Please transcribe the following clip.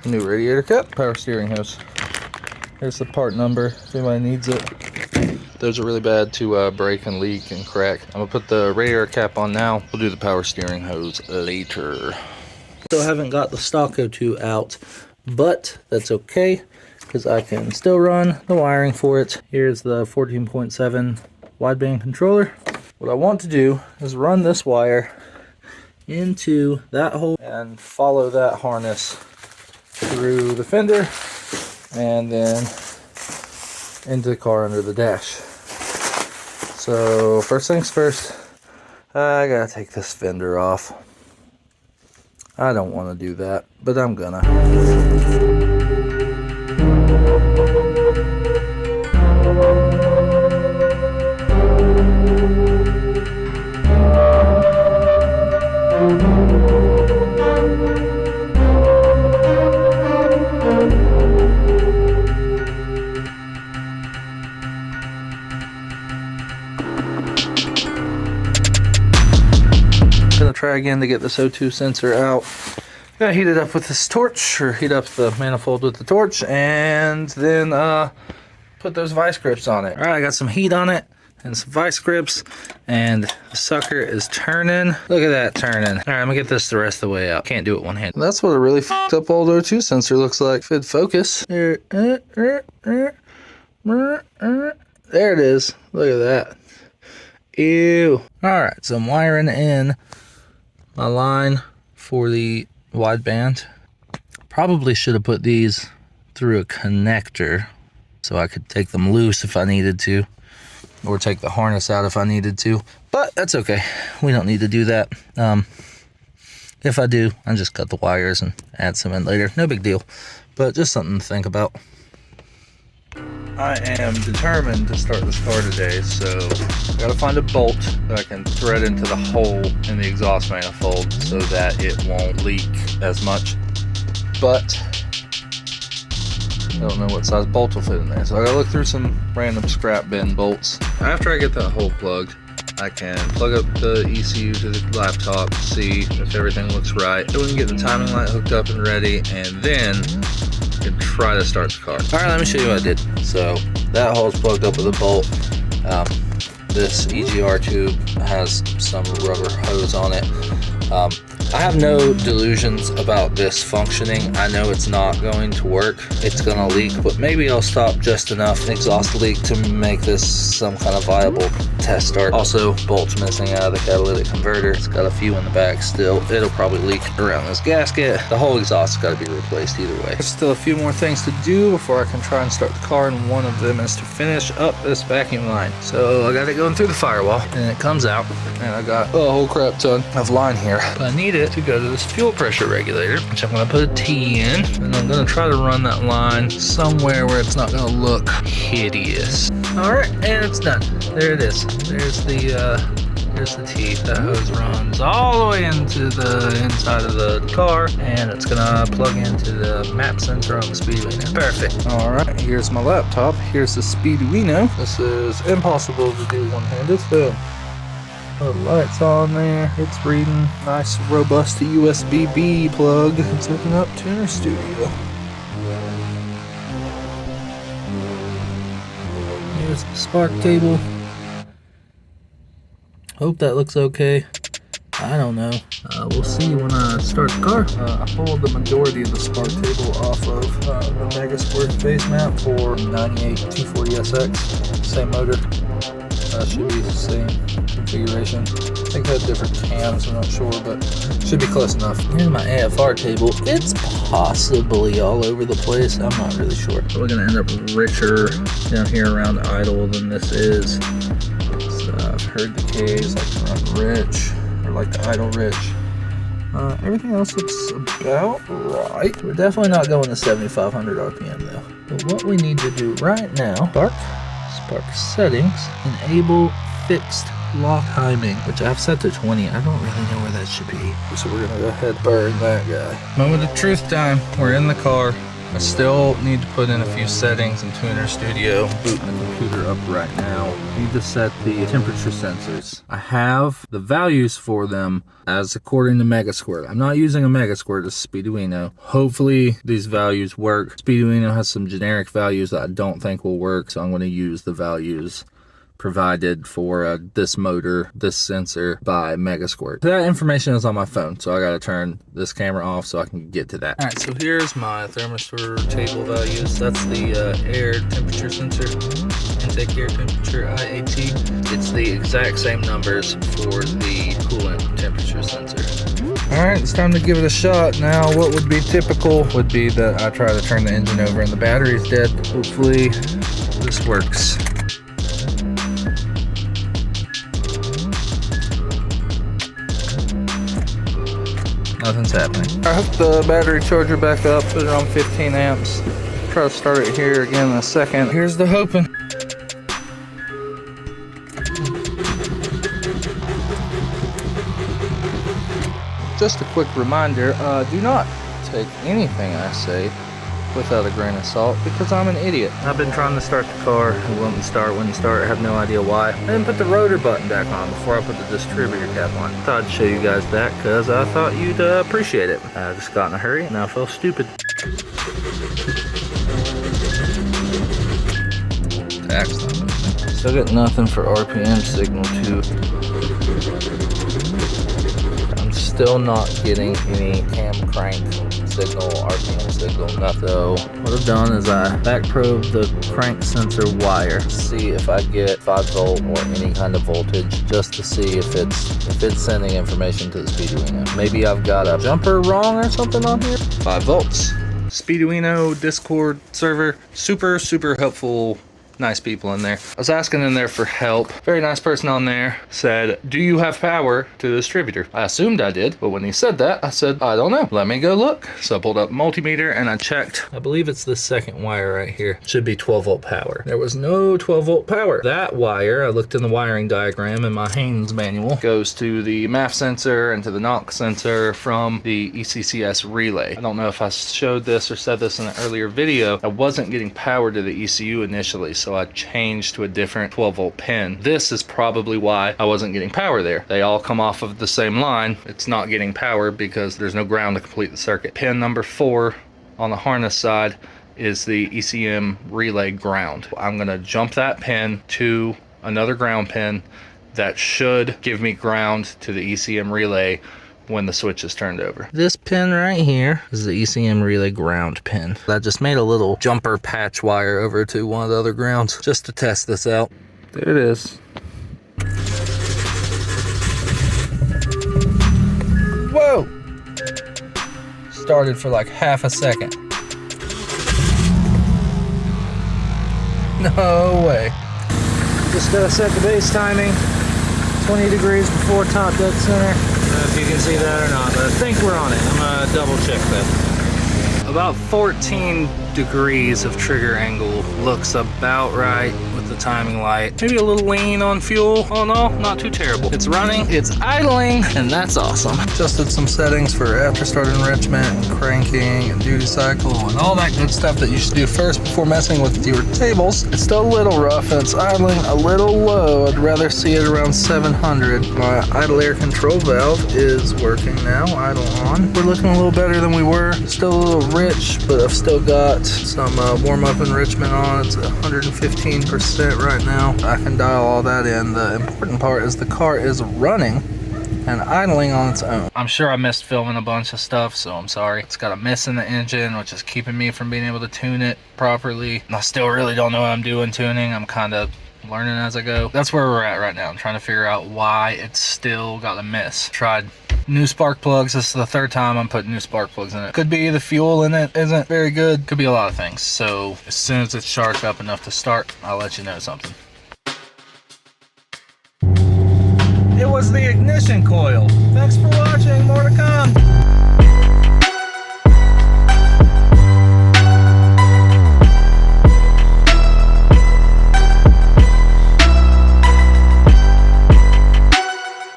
new radiator cap, power steering hose. Here's the part number if anybody needs it. Those are really bad to break and leak and crack. I'm gonna put the radiator cap on now. We'll do the power steering hose later. Still haven't got the stock O2 out, but that's okay because I can still run the wiring for it. Here's the 14.7 wideband controller. What I want to do is run this wire into that hole and follow that harness through the fender and then into the car under the dash. So first things first, I gotta take this fender off. I don't want to do that, but I'm gonna. Gonna try again to get this O2 sensor out. Gonna heat it up with this torch, or heat up the manifold with the torch, and then put those vice grips on it. All right, I got some heat on it and some vice grips, and the sucker is turning. Look at that turning. All right, I'm gonna get this the rest of the way out. Can't do it one hand. That's what a really fucked up old O2 sensor looks like. If it'd focus. There it is. Look at that. Ew. All right, so I'm wiring in my line for the wideband. Probably should have put these through a connector so I could take them loose if I needed to, or take the harness out if I needed to, but that's okay. We don't need to do that. If I do, I'll just cut the wires and add some in later. No big deal, but just something to think about. I am determined to start this car today, so I gotta find a bolt that I can thread into the hole in the exhaust manifold so that it won't leak as much. But I don't know what size bolt will fit in there, so I gotta look through some random scrap bin bolts. After I get that hole plugged, I can plug up the ECU to the laptop, see if everything looks right. So we can get the timing light hooked up and ready, and then I can try to start the car. All right, let me show you what I did. So that hole is plugged up with a bolt. This EGR tube has some rubber hose on it. I have no delusions about this functioning. I know it's not going to work. It's gonna leak, but maybe I'll stop just enough exhaust leak to make this some kind of viable test start. Also, bolts missing out of the catalytic converter. It's got a few in the back still. It'll probably leak around this gasket. The whole exhaust has got to be replaced either way. There's still a few more things to do before I can try and start the car, and one of them is to finish up this vacuum line. So I got it going through the firewall, and it comes out, and I got a whole crap ton of line here. But I need it to go to this fuel pressure regulator, which I'm going to put a T in, and I'm going to try to run that line somewhere where it's not going to look hideous. All right, and it's done. There it is. There's the T. That hose runs all the way into the inside of the car, and it's gonna plug into the map sensor on the Speeduino. Perfect. All right, here's my laptop. Here's the Speeduino. This is impossible to do one-handed. So the light's on there. It's reading. Nice, robust USB-B plug. It's hooking up TunerStudio. Here's the spark cable. Hope that looks okay. I don't know. We'll see when I start the car. I pulled the majority of the spark cable off of the Mega Squirt face map for 98 240SX. Same motor. Should be the same configuration. I think they have different cams, I'm not sure, but should be close enough. Here's my AFR table. It's possibly all over the place. I'm not really sure. We're gonna end up richer down here around idle than this is. I've heard the K's like to run rich, or like the idle rich. Everything else looks about right. We're definitely not going to 7,500 RPM though. But what we need to do right now, spark settings, enable fixed lock timing, which I've set to 20. I don't really know where that should be. So we're gonna go ahead and burn that guy. Moment of truth time. We're in the car. I still need to put in a few settings in TunerStudio. Booting the computer up right now. Need to set the temperature sensors. I have the values for them as according to Megasquirt. I'm not using a Megasquirt, it's Speeduino. Hopefully these values work. Speeduino has some generic values that I don't think will work, so I'm going to use the values provided for this motor, this sensor by Megasquirt. That information is on my phone, so I gotta turn this camera off so I can get to that. All right, so here's my thermistor table values. That's the air temperature sensor, intake air temperature, IAT. It's the exact same numbers for the coolant temperature sensor. All right, it's time to give it a shot. Now, what would be typical would be that I try to turn the engine over and the battery's dead. Hopefully, this works. Nothing's happening. I hooked the battery charger back up, put it on 15 amps. Try to start it here again in a second. Here's the hoping. Just a quick reminder, do not take anything I say without a grain of salt, because I'm an idiot. I've been trying to start the car, it wouldn't start, I have no idea why. I didn't put the rotor button back on before I put the distributor cap on. Thought I'd show you guys that because I thought you'd appreciate it. I just got in a hurry and now I feel stupid. Still got nothing for RPM signal too. I'm still not getting any cam crank signal, RPM signal, nothing. So what I've done is I back probe the crank sensor wire to see if I get 5 volt or any kind of voltage, just to see if it's sending information to the Speeduino. Maybe I've got a jumper wrong or something on here. 5 volts. Speeduino Discord server, super helpful. Nice people in there. I was asking in there for help. Very nice person on there said, do you have power to the distributor? I assumed I did, but when he said that, I said, I don't know. Let me go look. So I pulled up a multimeter and I checked. I believe it's this second wire right here. Should be 12 volt power. There was no 12 volt power. That wire, I looked in the wiring diagram in my Haynes manual, goes to the MAF sensor and to the knock sensor from the ECCS relay. I don't know if I showed this or said this in an earlier video. I wasn't getting power to the ECU initially, so I changed to a different 12 volt pin. This is probably why I wasn't getting power there. They all come off of the same line. It's not getting power because there's no ground to complete the circuit. Pin number 4 on the harness side is the ECM relay ground. I'm gonna jump that pin to another ground pin that should give me ground to the ECM relay when the switch is turned over. This pin right here is the ECM relay ground pin. I just made a little jumper patch wire over to one of the other grounds just to test this out. There it is. Whoa! Started for like half a second. No way. Just gotta set the base timing. 20 degrees before top dead center. I don't know if you can see that or not, but I think we're on it. I'm gonna double check that. About 14 degrees of trigger angle looks about right with the timing light. Maybe a little lean on fuel. All in all, not too terrible. It's running, it's idling, and that's awesome. Adjusted some settings for after start enrichment and cranking and duty cycle and all that good stuff that you should do first before messing with your tables. It's still a little rough and it's idling a little low. I'd rather see it around 700. My idle air control valve is working now, idle on. We're looking a little better than we were. Still a little rich, but I've still got some warm-up enrichment on. It's 115% right now. I can dial all that in. The important part is the car is running and idling on its own. I'm sure I missed filming a bunch of stuff, so I'm sorry. It's got a miss in the engine, which is keeping me from being able to tune it properly. And I still really don't know what I'm doing tuning. I'm kind of learning as I go. That's where we're at right now. I'm trying to figure out why it's still got a miss. Tried new spark plugs. This is the 3rd time I'm putting new spark plugs in it. Could be the fuel in it isn't very good. Could be a lot of things. So as soon as it's charged up enough to start, I'll let you know something. It was the ignition coil. Thanks for watching. More to come.